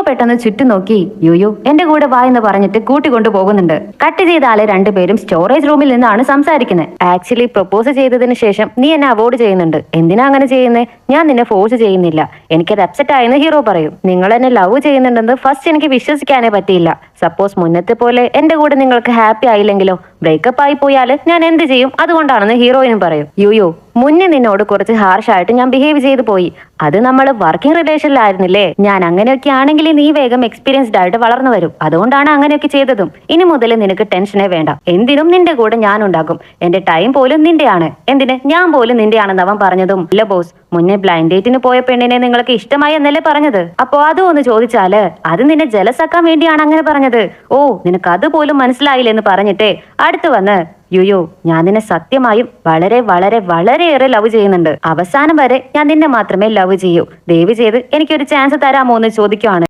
പെട്ടെന്ന് ചുറ്റും നോക്കി യുയു എന്റെ കൂടെ വാ എന്ന് പറഞ്ഞിട്ട് കൂട്ടിക്കൊണ്ടു പോകുന്നുണ്ട്. കട്ട് ചെയ്ത ആളെ രണ്ടുപേരും സ്റ്റോറേജ് റൂമിൽ നിന്നാണ് സംസാരിക്കുന്നത്. ആക്ച്വലി പ്രപ്പോസ് ചെയ്തതിന് ശേഷം നീ എന്നെ അവോയ്ഡ് ചെയ്യുന്നുണ്ട്. എന്തിനാ അങ്ങനെ ചെയ്യുന്നേ? ഞാൻ നിന്നെ ഫോഴ്സ് ചെയ്യുന്നില്ല. എനിക്കത് അപ്സെറ്റ് ആയെന്ന് ഹീറോ പറയും. നിങ്ങൾ എന്നെ ലവ് ചെയ്യുന്നുണ്ടെന്ന് ഫസ്റ്റ് എനിക്ക് വിശ്വസിക്കാനേ പറ്റിയില്ല. സപ്പോസ് മുന്നത്തെ പോലെ എന്റെ കൂടെ നിങ്ങൾക്ക് ഹാപ്പി ആയില്ലെങ്കിലോ? ബ്രേക്കപ്പ് ആയി പോയാൽ ഞാൻ എന്ത് ചെയ്യും? അതുകൊണ്ടാണെന്ന് ഹീറോയിനും പറയും. യുയു മുന്നേ നിന്നോട് കുറച്ച് ഹാർഷായിട്ട് ഞാൻ ബിഹേവ് ചെയ്തു പോയി. അത് നമ്മൾ വർക്കിംഗ് റിലേഷനിലായിരുന്നില്ലേ? ഞാൻ അങ്ങനെയൊക്കെ ആണെങ്കിൽ നീ വേഗം എക്സ്പീരിയൻസ്ഡ് ആയിട്ട് വളർന്നു വരും. അതുകൊണ്ടാണ് അങ്ങനെയൊക്കെ ചെയ്തതും. ഇനി മുതൽ നിനക്ക് ടെൻഷനേ വേണ്ട. എന്തിനും നിന്റെ കൂടെ ഞാൻ ഉണ്ടാകും. എന്റെ ടൈം പോലും നിന്റെയാണ്. എന്തിന് ഞാൻ പോലും നിന്റെയാണെന്ന് അവൻ പറഞ്ഞതും ഇല്ല ബോസ്, മുന്നേ ബ്ലൈൻഡ് ഡേറ്റിന് പോയ പെണ്ണിനെ നിങ്ങൾക്ക് ഇഷ്ടമായി എന്നല്ലേ പറഞ്ഞത്? അപ്പോ അതും ഒന്ന് ചോദിച്ചാല് അത് നിന്നെ ജലസാക്കാൻ വേണ്ടിയാണ് അങ്ങനെ പറഞ്ഞത്. ഓ നിനക്ക് അതുപോലും മനസ്സിലായില്ലെന്ന് പറഞ്ഞിട്ടേ അടുത്ത് വന്ന് യുയോ ഞാൻ നിന്നെ സത്യമായും വളരെ വളരെ വളരെയേറെ ലവ് ചെയ്യുന്നുണ്ട്. അവസാനം വരെ ഞാൻ നിന്നെ മാത്രമേ ലവ് ചെയ്യൂ. ദയവ് ചെയ്ത് എനിക്കൊരു ചാൻസ് തരാമോ എന്ന് ചോദിക്കുവാണ്.